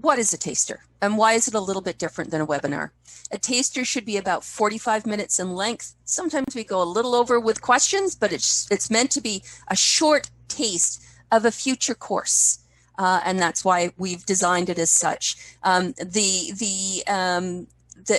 what is a taster and why is it a little bit different than a webinar? A taster should be about 45 minutes in length. Sometimes we go a little over with questions, but it's meant to be a short taste of a future course. And that's why we've designed it as such. The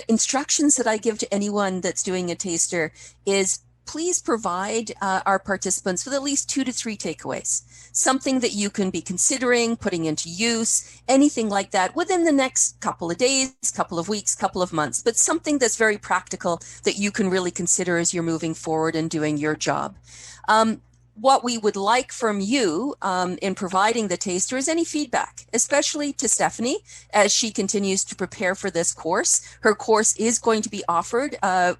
instructions that I give to anyone that's doing a taster is please provide our participants with at least 2 to 3 takeaways. Something that you can be considering putting into use, anything like that within the next couple of days, couple of weeks, couple of months, but something that's very practical that you can really consider as you're moving forward and doing your job. What we would like from you in providing the taster is any feedback, especially to Stephanie as she continues to prepare for this course. Her course is going to be offered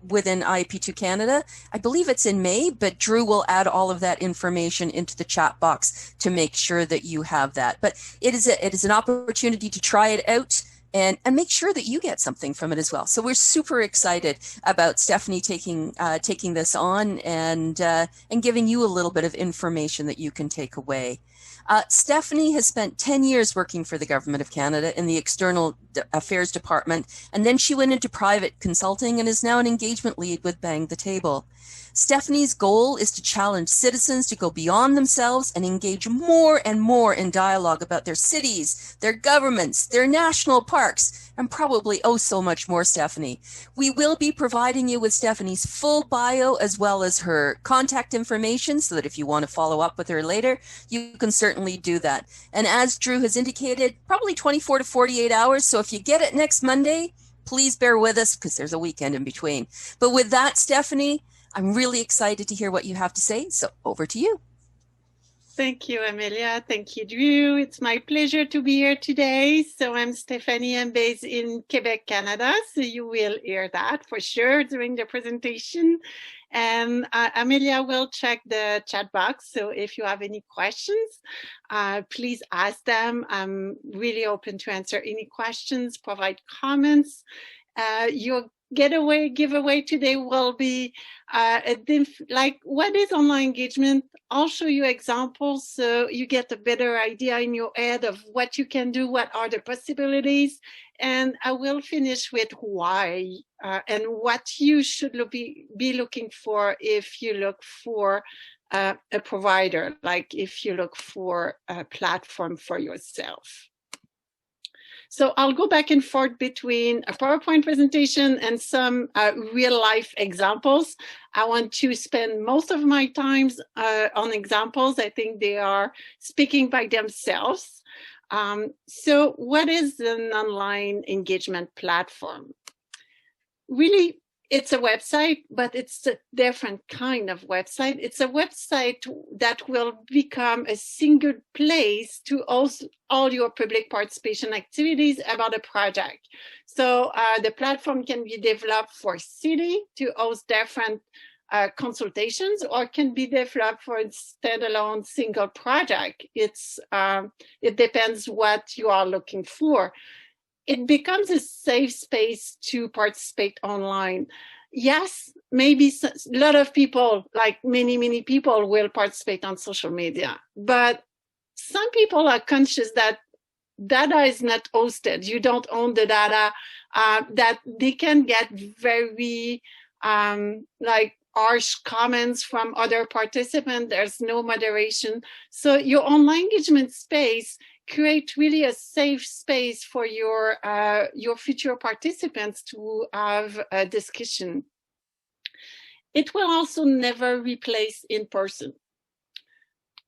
within IAP2 Canada. I believe it's in May, but Drew will add all of that information into the chat box to make sure that you have that. But it is an opportunity to try it out and make sure that you get something from it as well. So we're super excited about Stephanie taking this on and giving you a little bit of information that you can take away. Stephanie has spent 10 years working for the Government of Canada in the External Affairs Department, and then she went into private consulting and is now an engagement lead with Bang the Table. Stephanie's goal is to challenge citizens to go beyond themselves and engage more and more in dialogue about their cities, their governments, their national parks, and probably oh so much more, Stephanie. We will be providing you with Stephanie's full bio as well as her contact information so that if you want to follow up with her later, you can certainly do that. And as Drew has indicated, probably 24 to 48 hours. So if you get it next Monday, please bear with us because there's a weekend in between. But with that, Stephanie, I'm really excited to hear what you have to say. So over to you. Thank you, Amelia. Thank you, Drew. It's my pleasure to be here today. So I'm Stephanie. I'm based in Quebec, Canada. So you will hear that for sure during the presentation. And Amelia will check the chat box. So if you have any questions, please ask them. I'm really open to answer any questions, provide comments. Your giveaway today will be like what is online engagement. I'll show you examples so you get a better idea in your head of what you can do, what are the possibilities, and I will finish with why and what you should be looking for if you look for a provider, like if you look for a platform for yourself. So I'll go back and forth between a PowerPoint presentation and some real life examples. I want to spend most of my time on examples. I think they are speaking by themselves. So what is an online engagement platform? Really, it's a website, but it's a different kind of website. It's a website that will become a single place to host all your public participation activities about a project. So the platform can be developed for city to host different consultations, or can be developed for a standalone single project. It depends what you are looking for. It becomes a safe space to participate online. Yes, maybe a lot of people, like many people, will participate on social media, but some people are conscious that data is not hosted. You don't own the data, that they can get very like harsh comments from other participants. There's no moderation. So your online engagement space create really a safe space for your future participants to have a discussion. It will also never replace in person.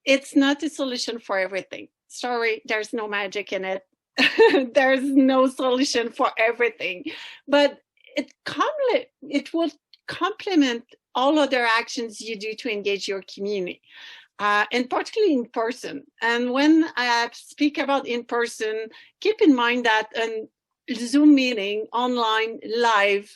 It's not a solution for everything. Sorry, there's no magic in it. There's no solution for everything, but it will complement all other actions you do to engage your community. And particularly in person. And when I speak about in person, keep in mind that a Zoom meeting online live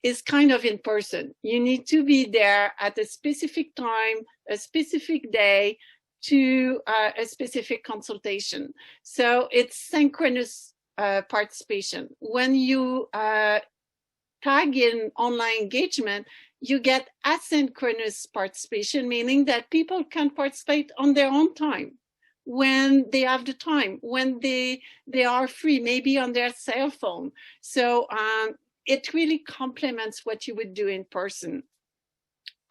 is kind of in person. You need to be there at a specific time, a specific day to a specific consultation. So it's synchronous participation. When you tag in online engagement, you get asynchronous participation, meaning that people can participate on their own time. when they have the time, when they are free, maybe on their cell phone. So it really complements what you would do in person.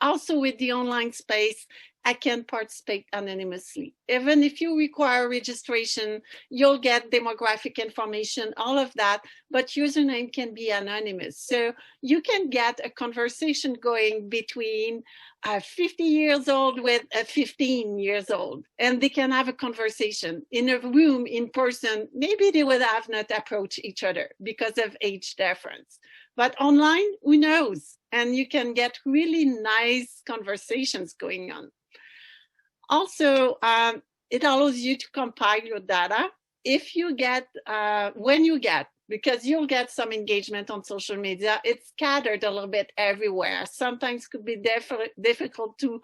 Also, with the online space, I can participate anonymously. Even if you require registration, you'll get demographic information, all of that, but username can be anonymous. So you can get a conversation going between 50 years old with 15 years old, and they can have a conversation in a room in person. Maybe they would have not approached each other because of age difference. But online, who knows? And you can get really nice conversations going on. Also, it allows you to compile your data. If you get, when you get, because you'll get some engagement on social media, it's scattered a little bit everywhere. Sometimes it could be difficult to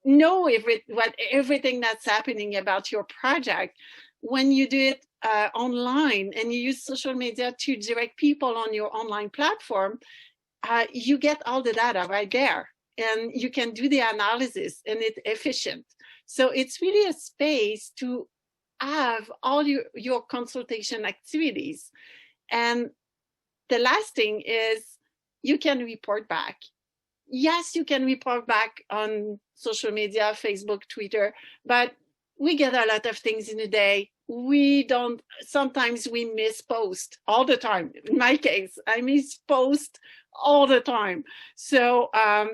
know everything that's happening about your project. When you do it online and you use social media to direct people on your online platform, you get all the data right there, and you can do the analysis, and it's efficient. So it's really a space to have all your consultation activities. And the last thing is you can report back. Yes, you can report back on social media, Facebook, Twitter, but we get a lot of things in a day. Sometimes we miss post all the time. In my case, I miss post all the time. So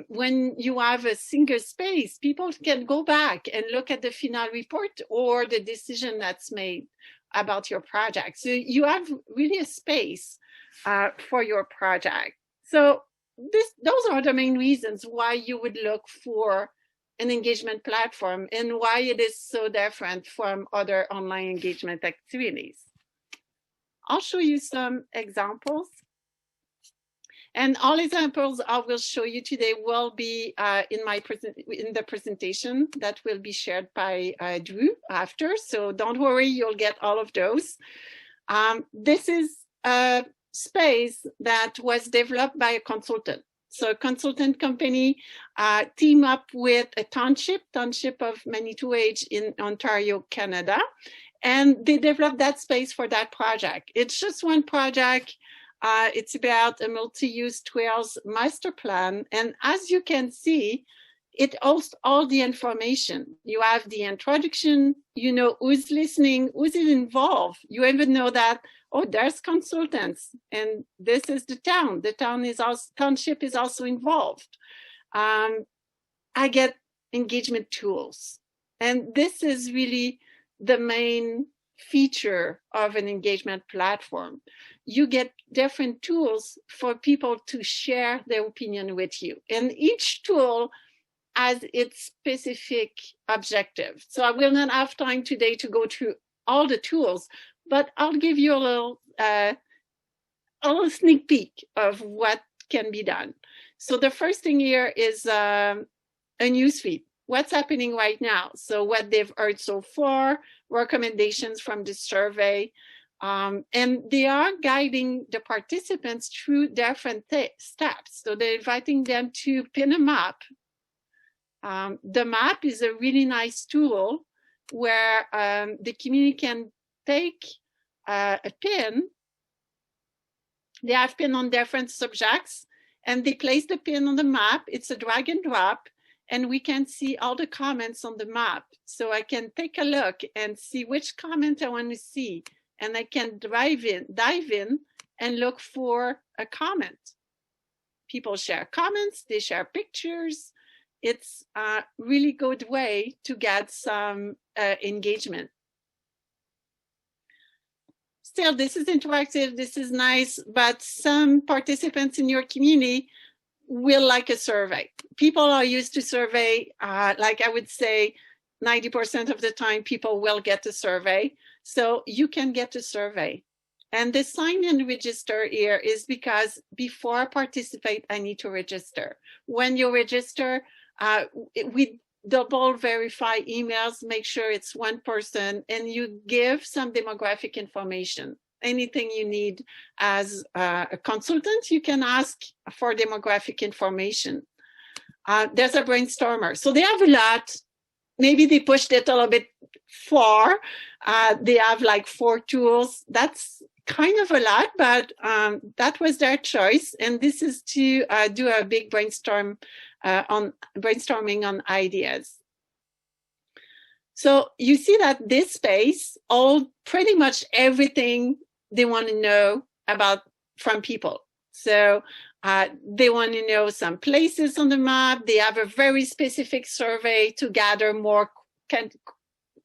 when you have a single space, people can go back and look at the final report or the decision that's made about your project. So you have really a space for your project. So those are the main reasons why you would look for an engagement platform and why it is so different from other online engagement activities. I'll show you some examples. And all examples I will show you today will be in the presentation that will be shared by Drew after. So don't worry, you'll get all of those. This is a space that was developed by a consultant. So a consultant company team up with a township of Manitou-Age in Ontario, Canada. And they developed that space for that project. It's just one project. It's about a multi-use trails master plan. And as you can see, it hosts all the information. You have the introduction, you know who's listening, who's involved. You even know that, oh, there's consultants, and this is the town. The township is also involved. I get engagement tools. And this is really the main feature of an engagement platform. You get different tools for people to share their opinion with you. And each tool has its specific objective. So I will not have time today to go through all the tools, but I'll give you a little sneak peek of what can be done. So the first thing here is a newsfeed. What's happening right now? So what they've heard so far, recommendations from the survey, and they are guiding the participants through different steps. So they're inviting them to pin a map. The map is a really nice tool where the community can take a pin. They have pin on different subjects, and they place the pin on the map. It's a drag and drop, and we can see all the comments on the map. So I can take a look and see which comment I want to see, and I can dive in and look for a comment. People share comments, they share pictures. It's a really good way to get some engagement. Still, this is interactive, this is nice, but some participants in your community will like a survey. People are used to survey, like I would say 90% of the time people will get a survey. So you can get a survey. And the sign in register here is because before I participate, I need to register. When you register, we double verify emails, make sure it's one person, and you give some demographic information. Anything you need as a consultant, you can ask for demographic information. There's a brainstormer. So they have a lot. maybe they pushed it a little bit far. They have like 4 tools. That's kind of a lot, but that was their choice. And this is to do a big brainstorming on ideas. So you see that this space, all pretty much everything they want to know about from people. So they want to know some places on the map. They have a very specific survey to gather more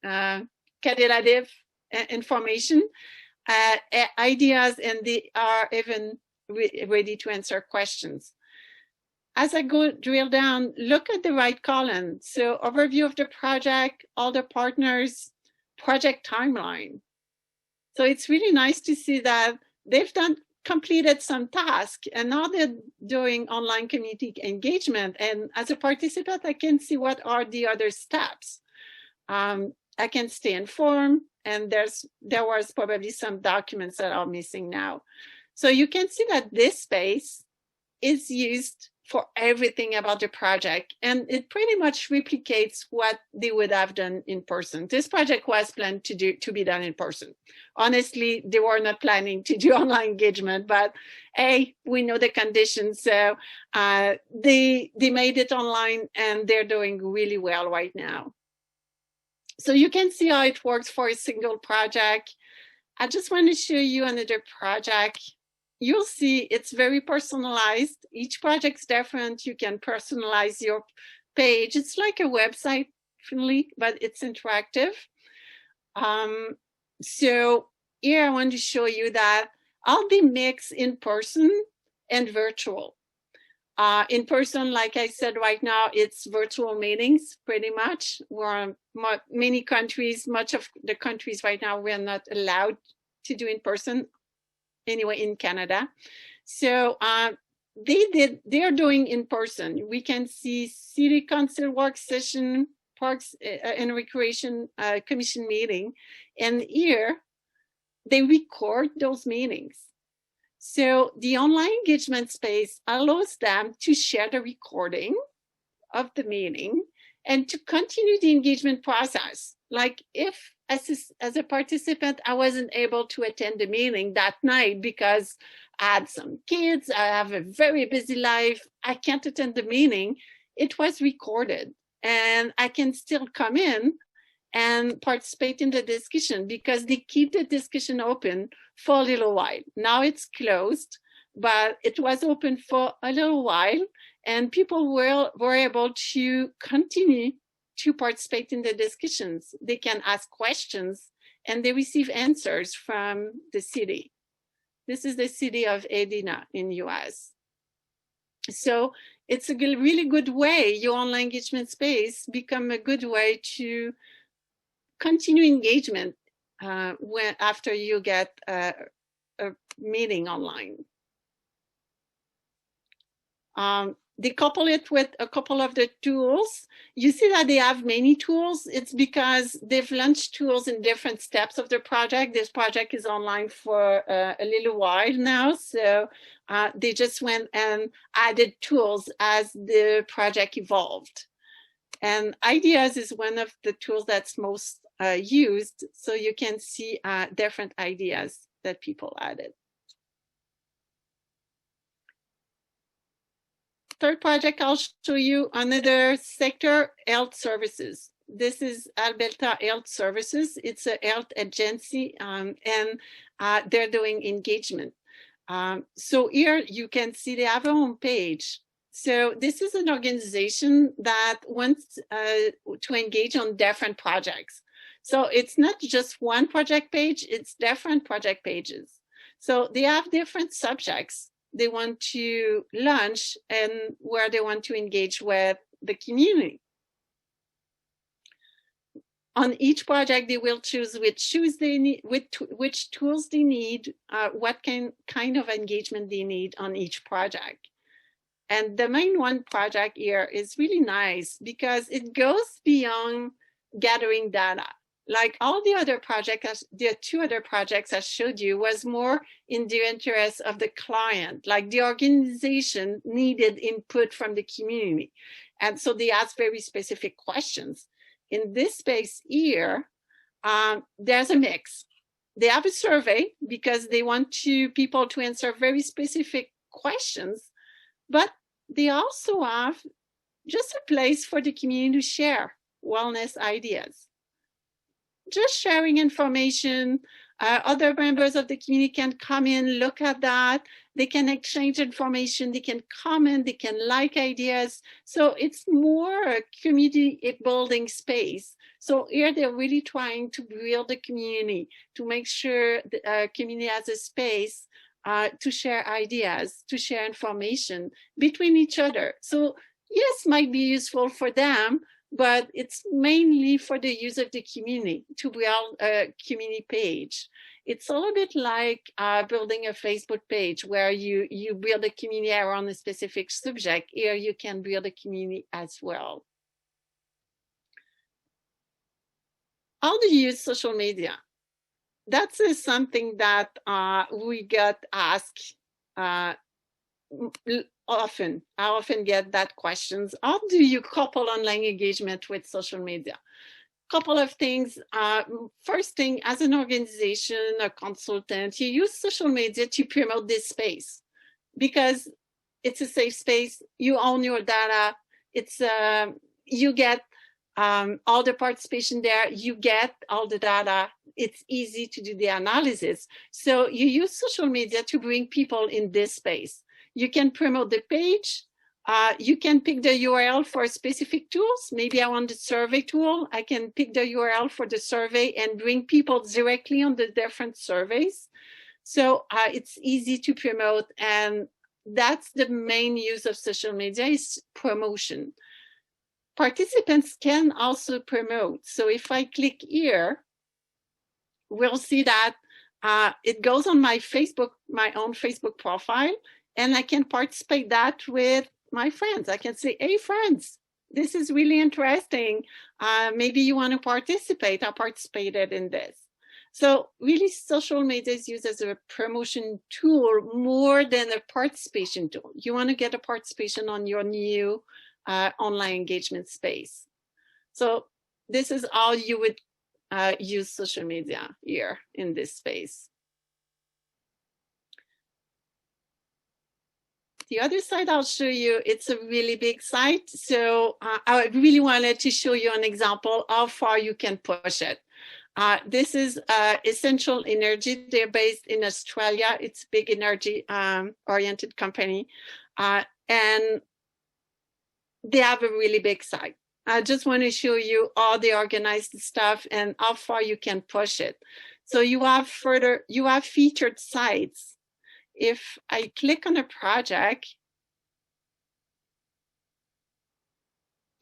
quantitative information, ideas, and they are even ready to answer questions. As I go drill down, look at the right column. So overview of the project, all the partners, project timeline. So it's really nice to see that they've completed some task, and now they're doing online community engagement. And as a participant, I can see what are the other steps. I can stay informed, and there was probably some documents that are missing now. So you can see that this space is used for everything about the project, and it pretty much replicates what they would have done in person. This project was planned to be done in person. Honestly, they were not planning to do online engagement, but hey, we know the conditions, so they made it online, and they're doing really well right now. So you can see how it works for a single project. I just want to show you another project. You'll see it's very personalized. Each project's different. You can personalize your page. It's like a website, but it's interactive. So here I want to show you that I'll be mixed in person and virtual. In person, like I said, right now, it's virtual meetings pretty much. We're many countries, much of the countries right now, we're not allowed to do in person. Anyway, in Canada. So they're doing in person. We can see City Council work session, Parks and Recreation Commission meeting. And here they record those meetings. So the online engagement space allows them to share the recording of the meeting and to continue the engagement process. Like if as a participant, I wasn't able to attend the meeting that night because I had some kids, I have a very busy life, I can't attend the meeting, it was recorded. And I can still come in and participate in the discussion because they keep the discussion open for a little while. Now it's closed, but it was open for a little while, and people were able to continue to participate in the discussions. They can ask questions, and they receive answers from the city. This is the city of Edina in US. So it's a really good way, your online engagement space become a good way to continue engagement after you get a meeting online. They couple it with a couple of the tools. You see that they have many tools. It's because they've launched tools in different steps of the project. This project is online for a little while now. So they just went and added tools as the project evolved. And ideas is one of the tools that's most used. So you can see different ideas that people added. Third project, I'll show you another sector, health services. This is Alberta Health Services. It's a health agency, and they're doing engagement. So here you can see they have a homepage. So this is an organization that wants to engage on different projects. So it's not just one project page, it's different project pages. So they have different subjects they want to launch and where they want to engage with the community. On each project, they will choose which tools they need, what kind of engagement they need on each project. And the main one project here is really nice because it goes beyond gathering data. Like all the other projects, the 2 other projects I showed you was more in the interest of the client, like the organization needed input from the community. And so they asked very specific questions. in this space here, there's a mix. They have a survey because they want people to answer very specific questions, but they also have just a place for the community to share wellness ideas. Just sharing information. Other members of the community can come in, look at that. They can exchange information. They can comment. They can like ideas. So it's more a community building space. So here they're really trying to build the community, to make sure the community has a space to share ideas, to share information between each other. So yes, might be useful for them, but it's mainly for the use of the community, to build a community page. It's a little bit like building a Facebook page where you build a community around a specific subject. Here you can build a community as well. How do you use social media? That's something that we got asked often. I often get that questions. How do you couple online engagement with social media? Couple of things. First thing, as an organization, a consultant, you use social media to promote this space because it's a safe space. You own your data. It's you get all the participation there. You get all the data. It's easy to do the analysis. So you use social media to bring people in this space. You can promote the page. You can pick the URL for specific tools. Maybe I want the survey tool. I can pick the URL for the survey and bring people directly on the different surveys. So it's easy to promote. And that's the main use of social media, is promotion. Participants can also promote. So if I click here, we'll see that it goes on my Facebook, my own Facebook profile, and I can participate that with my friends. I can say, hey friends, this is really interesting. Maybe you want to participate. I participated in this. So really social media is used as a promotion tool more than a participation tool. You want to get a participation on your new online engagement space. So this is how you would use social media here in this space. The other side I'll show you, it's a really big site. So I really wanted to show you an example how far you can push it. This is Essential Energy. They're based in Australia. It's a big energy oriented company. And they have a really big site. I just want to show you how they organize the stuff and how far you can push it. So you have featured sites. If I click on a project,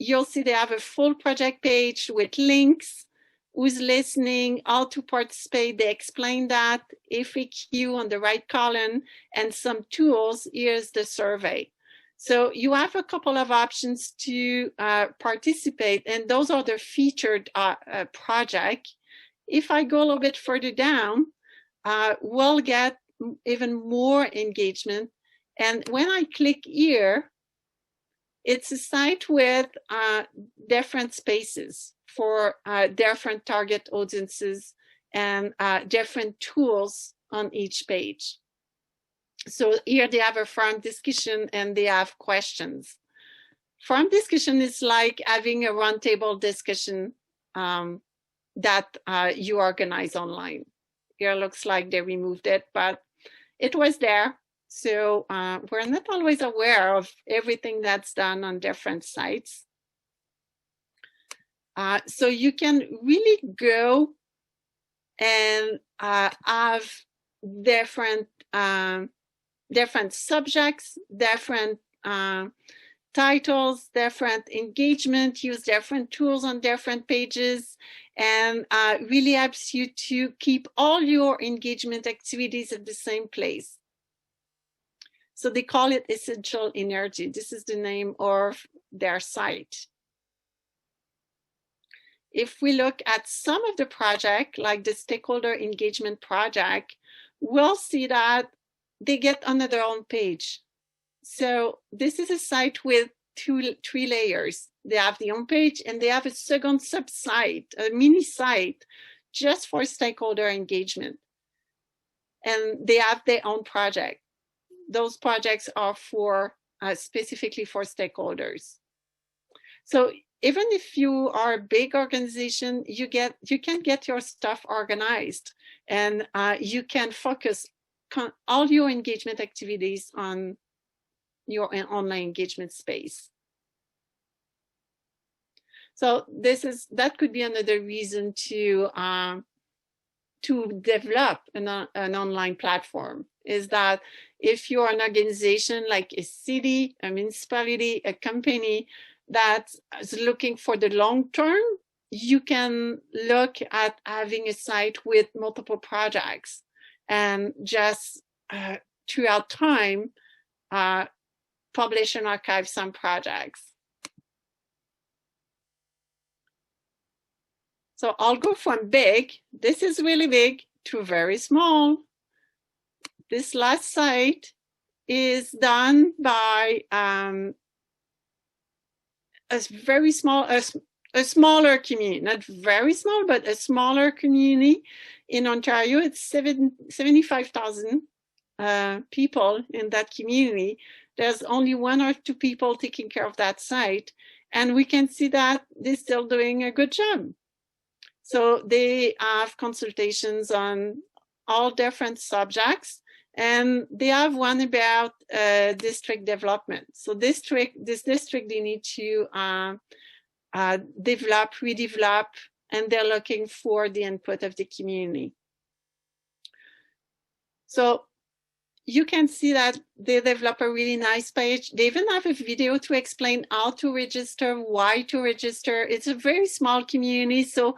you'll see they have a full project page with links, who's listening, how to participate. They explain that, FAQ on the right column, and some tools. Here's the survey. So you have a couple of options to participate, and those are the featured project. If I go a little bit further down, we'll get even more engagement. And when I click here, it's a site with different spaces for different target audiences and different tools on each page. So here they have a forum discussion and they have questions. Forum discussion is like having a roundtable discussion that you organize online. Here looks like they removed it, but it was there. So we're not always aware of everything that's done on different sites. So you can really go and have different subjects, different titles, different engagement, use different tools on different pages, and really helps you to keep all your engagement activities at the same place. So they call it Essential Energy. This is the name of their site. If we look at some of the project, like the stakeholder engagement project, we'll see that they get on their own page. So this is a site with three layers. They have the homepage, and they have a second sub-site, a mini site, just for stakeholder engagement. And they have their own project. Those projects are for specifically for stakeholders. So even if you are a big organization, you can get your stuff organized, and you can focus all your engagement activities on your online engagement space. So that could be another reason to develop an online platform, is that if you're an organization like a city, a municipality, a company that is looking for the long term, you can look at having a site with multiple projects, and just throughout time publish and archive some projects. So I'll go from big, this is really big, to very small. This last site is done by a very small, a smaller community, not very small, but a smaller community in Ontario. It's 75,000 people in that community. There's only 1 or 2 people taking care of that site, and we can see that they're still doing a good job. So they have consultations on all different subjects, and they have one about district development. So this district, they need to develop, redevelop, and they're looking for the input of the community. So you can see that they develop a really nice page. They even have a video to explain how to register, why to register. It's a very small community, so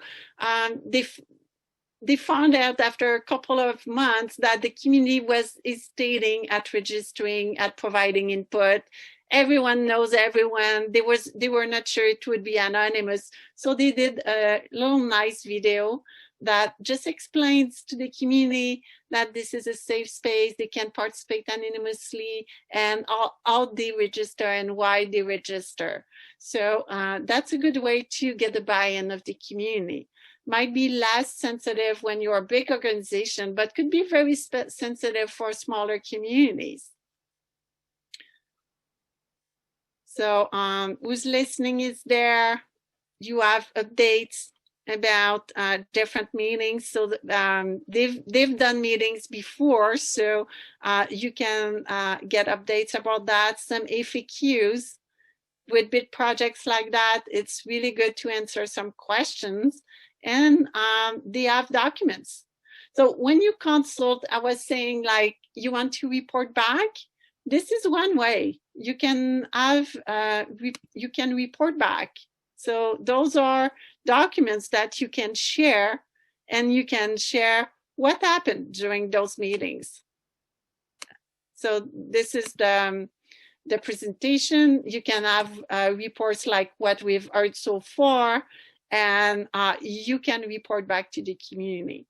they found out after a couple of months that the community was hesitating at registering, at providing input. Everyone knows everyone. They were not sure it would be anonymous, so they did a little nice video that just explains to the community that this is a safe space, they can participate anonymously, and how they register and why they register. So that's a good way to get the buy-in of the community. Might be less sensitive when you're a big organization, but could be very sensitive for smaller communities. So who's listening is there. You have updates about different meetings. So they've done meetings before, so you can get updates about that. Some FAQs with big projects like that. It's really good to answer some questions, and they have documents. So when you consult, I was saying, like, you want to report back, this is one way you can have you can report back. So those are documents that you can share, and you can share what happened during those meetings. So this is the presentation. You can have reports like what we've heard so far, and you can report back to the community.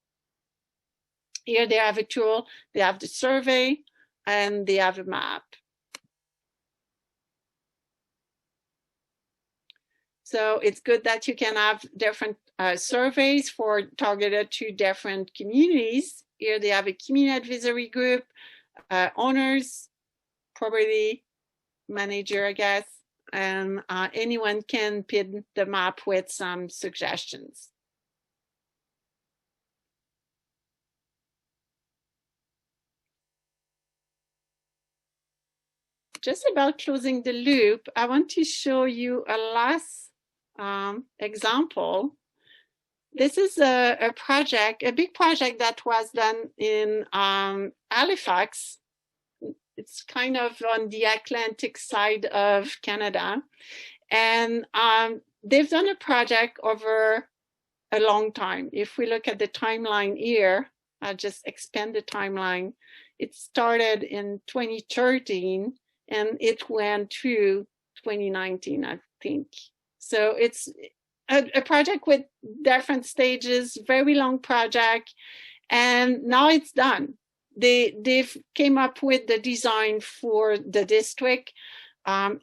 Here they have a tool, they have the survey, and they have a map. So it's good that you can have different surveys for targeted to different communities. Here they have a community advisory group, owners, property manager, I guess, and anyone can pin the map with some suggestions. Just about closing the loop, I want to show you a last example. This is a project, a big project that was done in Halifax. It's kind of on the Atlantic side of Canada. And they've done a project over a long time. If we look at the timeline here, I'll just expand the timeline. It started in 2013 and it went through 2019, I think. So it's a project with different stages, very long project, and now it's done. They've came up with the design for the district.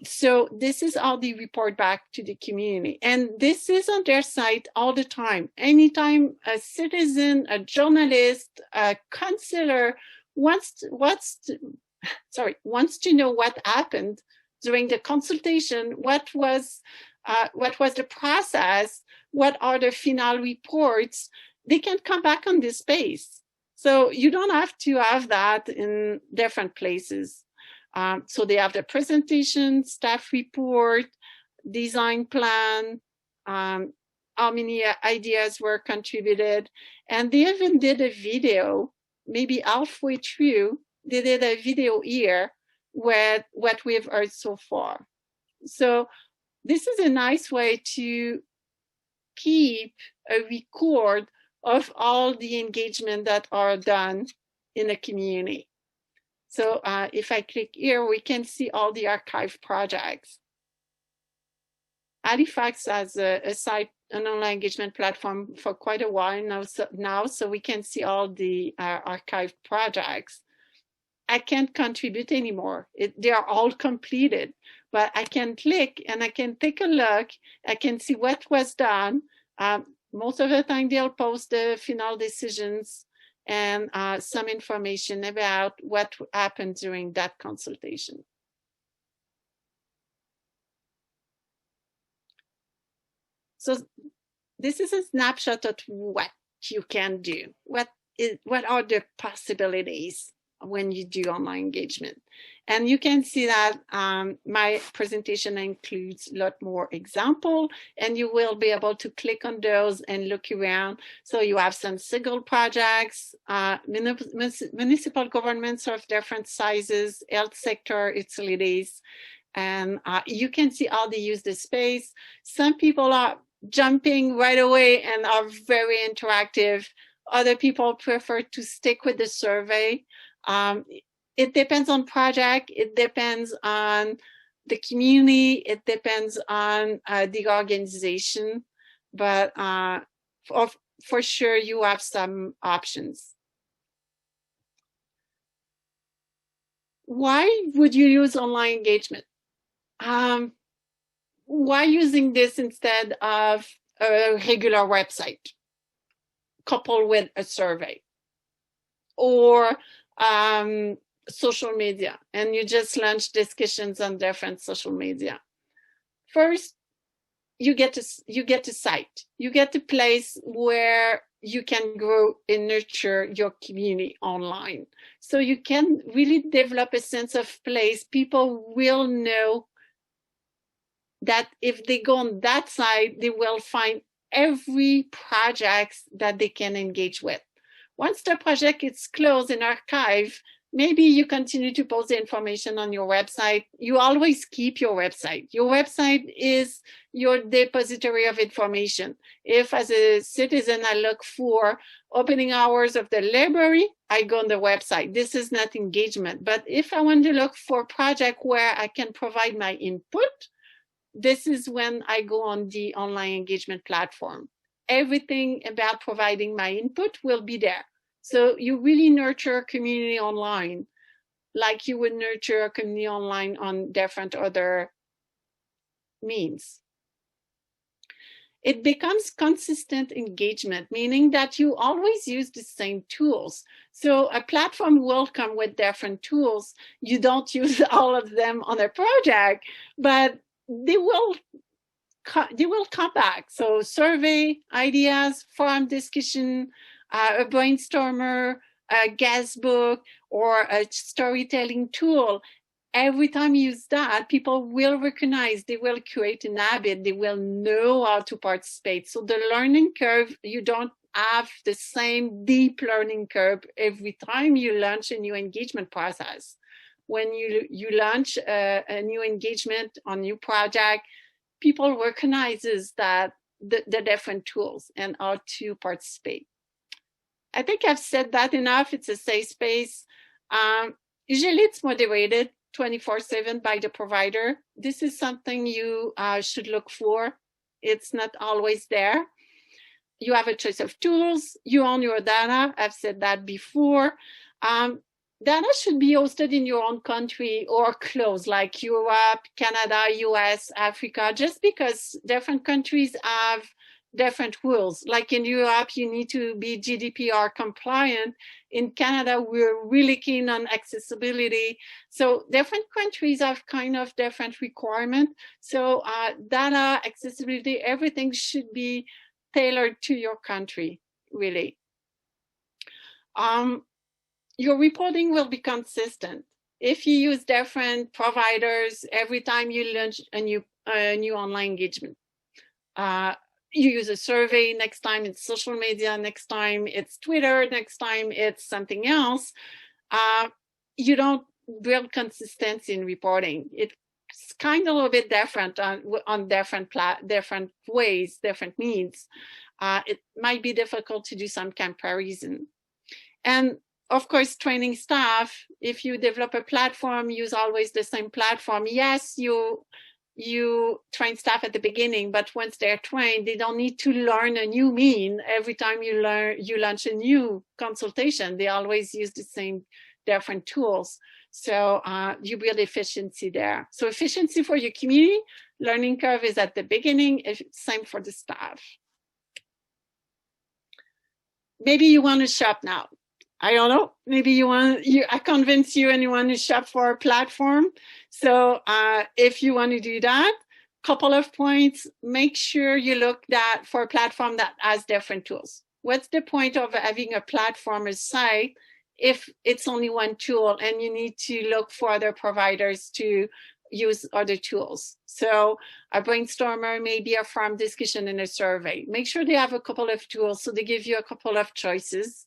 So this is how they report back to the community. And this is on their site all the time. Anytime a citizen, a journalist, a counselor wants to know what happened during the consultation, what was the process, what are the final reports, they can come back on this space. So you don't have to have that in different places. So they have the presentation, staff report, design plan, how many ideas were contributed. And they even did a video, maybe halfway through, they did a video here with what we've heard so far. So this is a nice way to keep a record of all the engagement that are done in the community. So if I click here, we can see all the archive projects. Halifax has a site, an online engagement platform for quite a while now, so we can see all the archived projects. I can't contribute anymore. They are all completed, but I can click and I can take a look. I can see what was done. Most of the time they'll post the final decisions and some information about what happened during that consultation. So this is a snapshot of what you can do. What are the possibilities when you do online engagement? And you can see that my presentation includes a lot more examples, and you will be able to click on those and look around. So you have some single projects, municipal governments of different sizes, health sector, utilities, and you can see how they use the space. Some people are jumping right away and are very interactive. Other people prefer to stick with the survey. It depends on project, it depends on the community, it depends on the organization, but for sure you have some options. Why would you use online engagement? Why using this instead of a regular website coupled with a survey or social media, and you just launch discussions on different social media? First, you get a site, you get a place where you can grow and nurture your community online. So you can really develop a sense of place. People will know that if they go on that site, they will find every project that they can engage with. Once the project is closed and archived, maybe you continue to post the information on your website. You always keep your website. Your website is your depository of information. If as a citizen I look for opening hours of the library, I go on the website. This is not engagement. But if I want to look for a project where I can provide my input, this is when I go on the online engagement platform. Everything about providing my input will be there. So you really nurture a community online like you would nurture a community online on different other means. It becomes consistent engagement, meaning that you always use the same tools. So a platform will come with different tools. You don't use all of them on a project, but they will come back. So survey, ideas, forum discussion, a brainstormer, a guest book, or a storytelling tool. Every time you use that, people will recognize, they will create an habit, they will know how to participate. So the learning curve, you don't have the same deep learning curve every time you launch a new engagement process. When you launch a new engagement on new project, people recognizes that the different tools and how to participate. I think I've said that enough. It's a safe space. Usually it's moderated 24/7 by the provider. This is something you should look for. It's not always there. You have a choice of tools. You own your data. I've said that before. data should be hosted in your own country or close, like Europe, Canada, US, Africa, just because different countries have different rules. Like in Europe, you need to be GDPR compliant. In Canada, we're really keen on accessibility. So different countries have kind of different requirements. So data, accessibility, everything should be tailored to your country, really. Your reporting will be consistent. If you use different providers every time you launch a new online engagement, you use a survey, next time it's social media, next time it's Twitter, next time it's something else, you don't build consistency in reporting. It's kind of a little bit different on different ways, different needs. It might be difficult to do some comparison. And of course, training staff, if you develop a platform, use always the same platform. Yes, you train staff at the beginning, but once they're trained, they don't need to learn a new mean every time you launch a new consultation. They always use the same different tools. So you build efficiency there. So efficiency for your community, learning curve is at the beginning, same for the staff. Maybe you want to shop now. I don't know, maybe I convince you and you want to shop for a platform. So if you want to do that, couple of points, make sure you look for a platform that has different tools. What's the point of having a platform, a site, if it's only one tool and you need to look for other providers to use other tools? So a brainstormer, maybe a forum discussion and a survey. Make sure they have a couple of tools so they give you a couple of choices.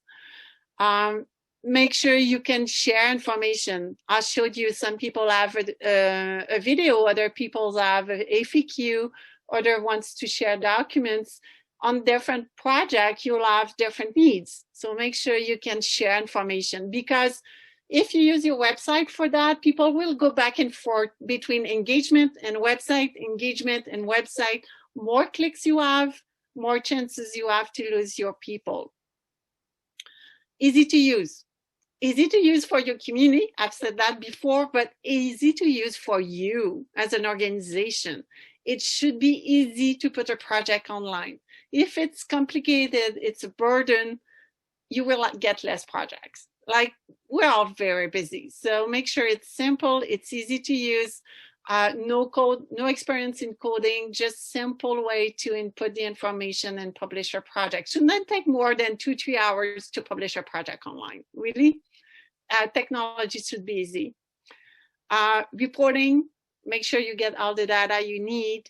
Make sure you can share information. I showed you some people have a video, other people have a FAQ, other wants to share documents. On different projects, you'll have different needs. So make sure you can share information, because if you use your website for that, people will go back and forth between engagement and website, engagement and website. More clicks you have, more chances you have to lose your people. Easy to use. Easy to use for your community. I've said that before, but easy to use for you as an organization. It should be easy to put a project online. If it's complicated, it's a burden, you will get less projects. Like, we're all very busy. So make sure it's simple, it's easy to use, no code, no experience in coding, just simple way to input the information and publish a project. Should not take more than 2-3 hours to publish a project online, really. Technology should be easy. Reporting, make sure you get all the data you need.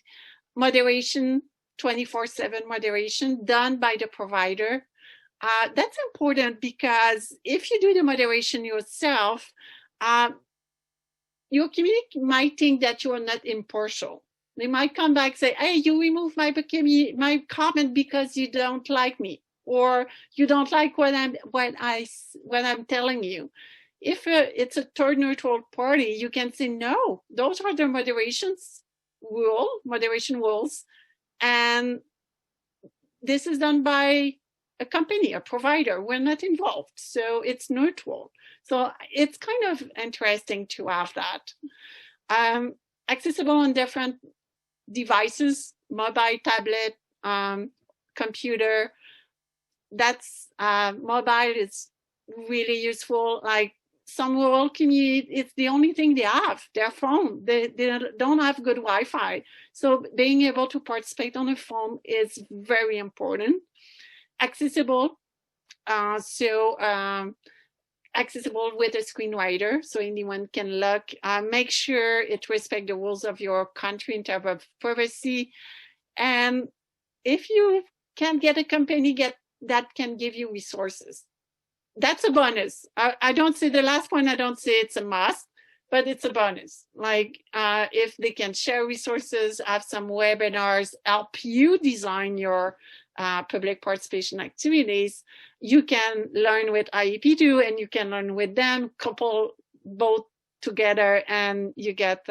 Moderation, 24/7 moderation done by the provider. That's important, because if you do the moderation yourself, your community might think that you are not impartial. They might come back and say, hey, you removed my comment because you don't like me, or you don't like what I'm telling you. If it's a third neutral party, you can say, no, those are the moderation rules, and this is done by a company, a provider. We're not involved, so it's neutral. So it's kind of interesting to have that. Accessible on different devices, mobile, tablet, computer. That's mobile is really useful. Like some rural community, it's the only thing they have, their phone. They don't have good Wi-Fi. So being able to participate on a phone is very important. Accessible, accessible with a screenwriter, so anyone can look. Make sure it respects the rules of your country in terms of privacy. And if you can get a company that can give you resources, that's a bonus. I don't say the last one, I don't say it's a must, but it's a bonus. Like if they can share resources, have some webinars, help you design your public participation activities, you can learn with IEP2 and you can learn with them, couple both together, and you get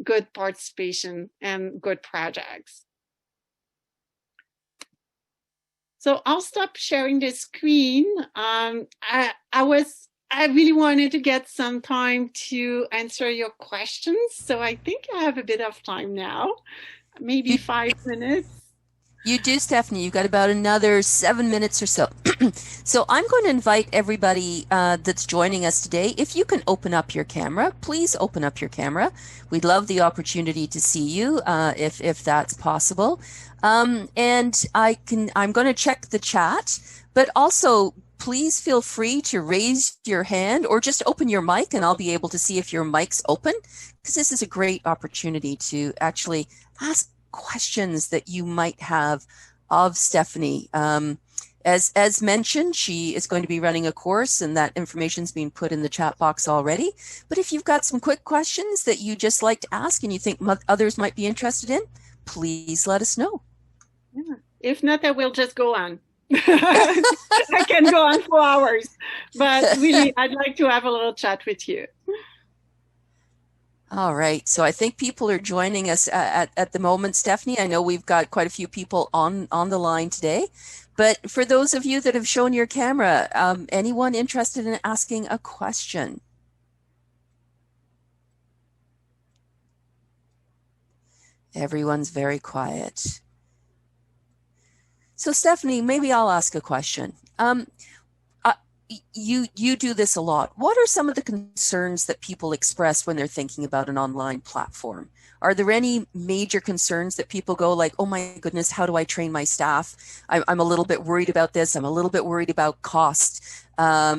good participation and good projects. So I'll stop sharing the screen. I I really wanted to get some time to answer your questions. So I think I have a bit of time now, maybe You 5 minutes. You do, Stephanie. You've got about another 7 minutes or so. So I'm going to invite everybody that's joining us today. If you can open up your camera, please open up your camera. We'd love the opportunity to see you if that's possible. And I'm going to check the chat, but also please feel free to raise your hand or just open your mic, and I'll be able to see if your mic's open, because this is a great opportunity to actually ask questions that you might have of Stephanie. As mentioned, she is going to be running a course, and that information's being put in the chat box already. But if you've got some quick questions that you just like to ask and you think others might be interested in, please let us know. Yeah. If not, I will just go on. I can go on for hours, but really, I'd like to have a little chat with you. All right. So I think people are joining us at the moment, Stephanie. I know we've got quite a few people on the line today. But for those of you that have shown your camera, anyone interested in asking a question? Everyone's very quiet. So Stephanie, maybe I'll ask a question. You do this a lot. What are some of the concerns that people express when they're thinking about an online platform? Are there any major concerns that people go like, oh my goodness, how do I train my staff? I'm a little bit worried about this. I'm a little bit worried about cost. All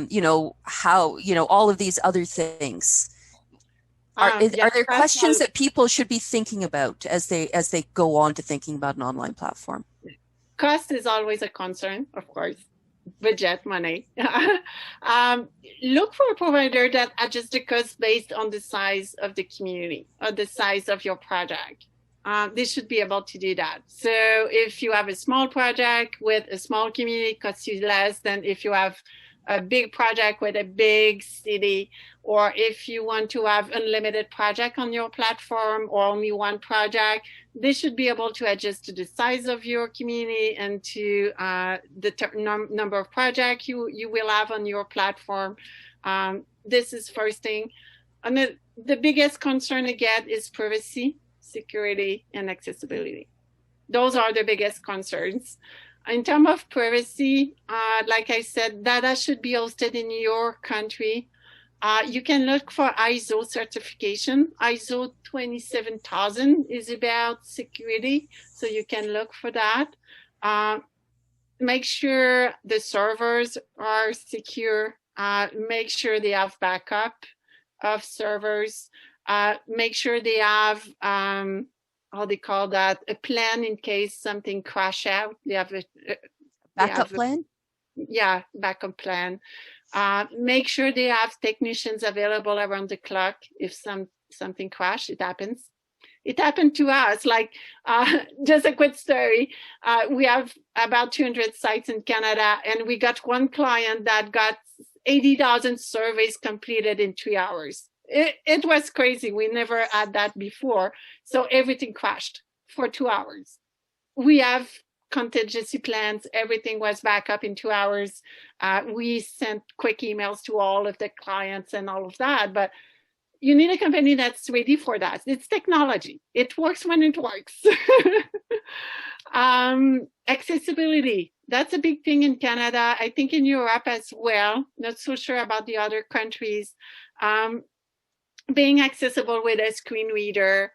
of these other things. Are there questions that people should be thinking about as they go on to thinking about an online platform? Cost is always a concern, of course. Budget, money. Look for a provider that adjusts the cost based on the size of the community or the size of your project. They should be able to do that. So if you have a small project with a small community, it costs you less than if you have a big project with a big city, or if you want to have unlimited project on your platform or only one project, they should be able to adjust to the size of your community and to the number of projects you will have on your platform. This is first thing. And the biggest concern I get is privacy, security, and accessibility. Those are the biggest concerns. In terms of privacy, like I said, data should be hosted in your country. You can look for ISO certification. ISO 27000 is about security, so you can look for that. Make sure the servers are secure. Make sure they have backup of servers. Make sure they have how they call that, a plan in case something crash out. They have a backup plan? Yeah, backup plan. Make sure they have technicians available around the clock if something crash. It happens. It happened to us. Like, just a quick story. We have about 200 sites in Canada, and we got one client that got 80,000 surveys completed in 3 hours. It was crazy. We never had that before. So everything crashed for 2 hours. We have contingency plans. Everything was back up in 2 hours. We sent quick emails to all of the clients and all of that. But you need a company that's ready for that. It's technology. It works when it works. Accessibility. That's a big thing in Canada. I think in Europe as well. Not so sure about the other countries. Being accessible with a screen reader,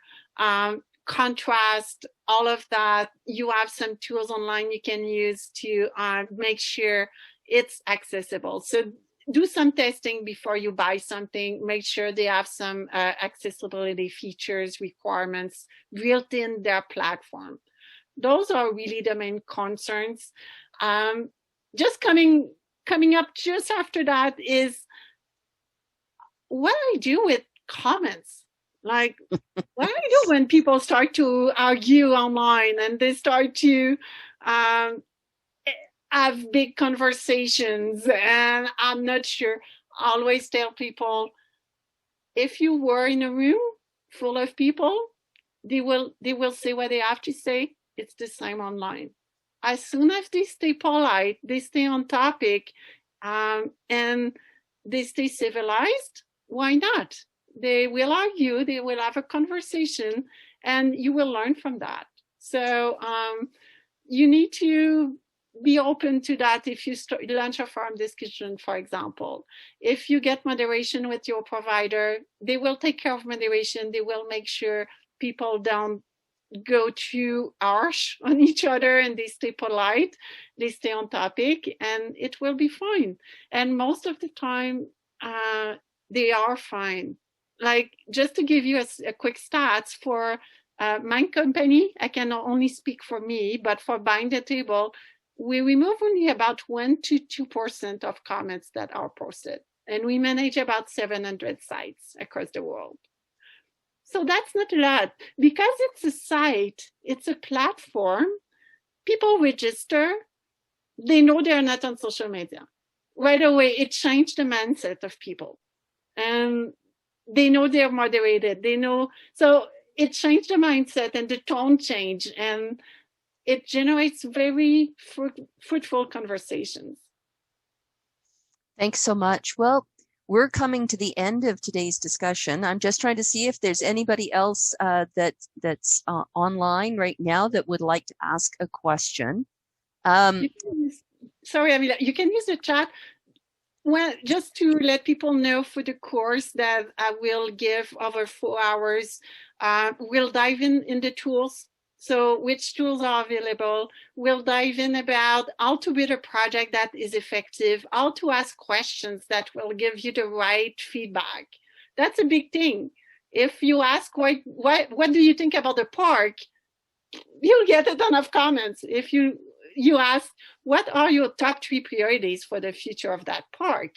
contrast, all of that. You have some tools online you can use to make sure it's accessible. So do some testing before you buy something. Make sure they have some accessibility features, requirements built in their platform. Those are really the main concerns. Just coming up just after that is what I do with comments. Like, what do I do when people start to argue online and they start to have big conversations? And I'm not sure. I always tell people, if you were in a room full of people, they will say what they have to say. It's the same online. As soon as they stay polite, they stay on topic, and they stay civilized, why not? They will argue, they will have a conversation, and you will learn from that. So you need to be open to that if you launch a forum discussion, for example. If you get moderation with your provider, they will take care of moderation. They will make sure people don't go too harsh on each other, and they stay polite, they stay on topic, and it will be fine. And most of the time, they are fine. Like, just to give you a quick stats for my company, I can only speak for me, but for Bind the Table, we remove only about 1 to 2% of comments that are posted. And we manage about 700 sites across the world. So that's not a lot. Because it's a site, it's a platform, people register, they know they're not on social media. Right away, it changed the mindset of people. And they know they're moderated. They know, so it changed the mindset and the tone changed, and it generates very fruitful conversations. Thanks so much. Well, we're coming to the end of today's discussion. I'm just trying to see if there's anybody else that's online right now that would like to ask a question. Sorry, Amelia, you can use the chat. Well, just to let people know, for the course that I will give over 4 hours, we'll dive in the tools. So which tools are available? We'll dive in about how to build a project that is effective, how to ask questions that will give you the right feedback. That's a big thing. If you ask, what do you think about the park? You'll get a ton of comments. If you ask, what are your top 3 priorities for the future of that park?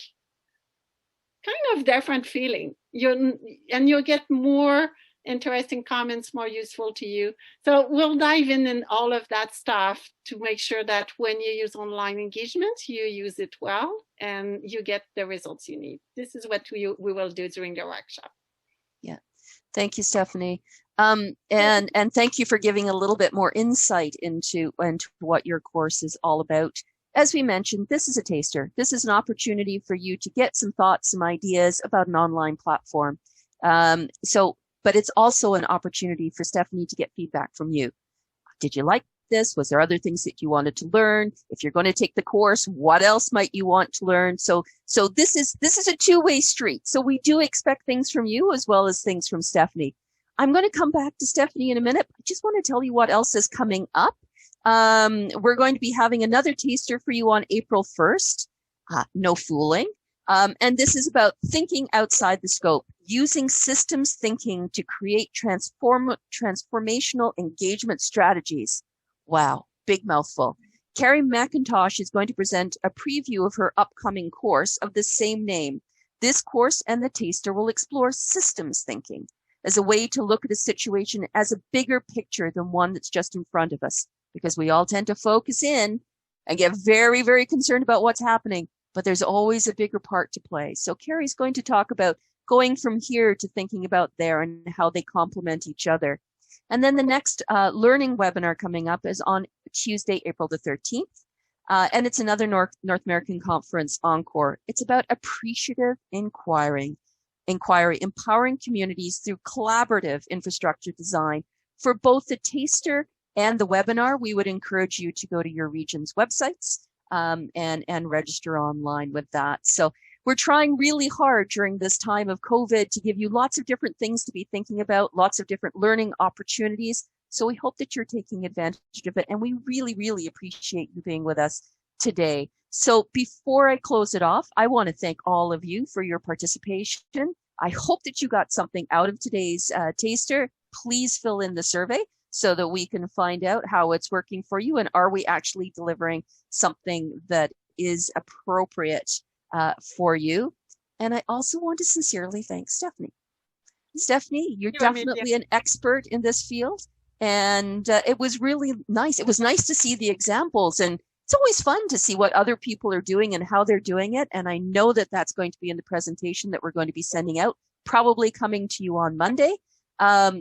Kind of different feeling. You'll get more interesting comments, more useful to you. So we'll dive in all of that stuff to make sure that when you use online engagement, you use it well and you get the results you need. This is what we will do during the workshop. Yeah. Thank you, Stephanie. And thank you for giving a little bit more insight into what your course is all about. As we mentioned, this is a taster. This is an opportunity for you to get some thoughts, some ideas about an online platform. But it's also an opportunity for Stephanie to get feedback from you. Did you like this? Was there other things that you wanted to learn? If you're going to take the course, what else might you want to learn? So this is a two-way street. So we do expect things from you as well as things from Stephanie. I'm going to come back to Stephanie in a minute. I just want to tell you what else is coming up. We're going to be having another taster for you on April 1st. No fooling. And this is about thinking outside the scope, using systems thinking to create transformational engagement strategies. Wow, big mouthful. Carrie McIntosh is going to present a preview of her upcoming course of the same name. This course and the taster will explore systems thinking as a way to look at a situation as a bigger picture than one that's just in front of us, because we all tend to focus in and get very, very concerned about what's happening. But there's always a bigger part to play. So Carrie's going to talk about going from here to thinking about there and how they complement each other. And then the next learning webinar coming up is on Tuesday, April the 13th. And it's another North American Conference Encore. It's about appreciative inquiry, empowering communities through collaborative infrastructure design. For both the taster and the webinar, we would encourage you to go to your region's websites and register online with that. So we're trying really hard during this time of COVID to give you lots of different things to be thinking about, lots of different learning opportunities. So we hope that you're taking advantage of it. And we really, really appreciate you being with us today. So before I close it off, I want to thank all of you for your participation. I hope that you got something out of today's taster. Please fill in the survey so that we can find out how it's working for you, and are we actually delivering something that is appropriate for you. And I also want to sincerely thank Stephanie. Stephanie, you're definitely an expert in this field, and it was really nice. It was nice to see the examples, and it's always fun to see what other people are doing and how they're doing it. And I know that that's going to be in the presentation that we're going to be sending out, probably coming to you on Monday.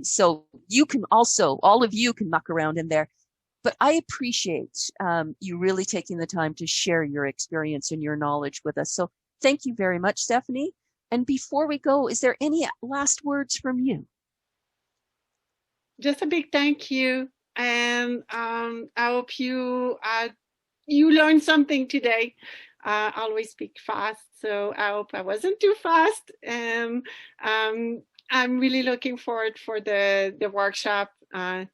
So you can also, all of you can muck around in there. But I appreciate you really taking the time to share your experience and your knowledge with us. So Thank you very much, Stephanie. And before we go, is there any last words from you? Just a big thank you. And I hope you learned something today. I always speak fast, so I hope I wasn't too fast. And I'm really looking forward for the workshop to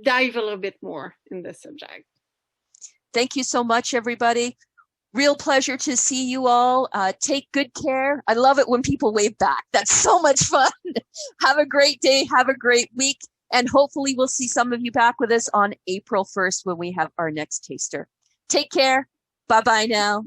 dive a little bit more in the subject. Thank you so much, everybody. Real pleasure to see you all. Take good care. I love it when people wave back. That's so much fun. Have a great day. Have a great week. And hopefully we'll see some of you back with us on April 1st when we have our next taster. Take care. Bye-bye now.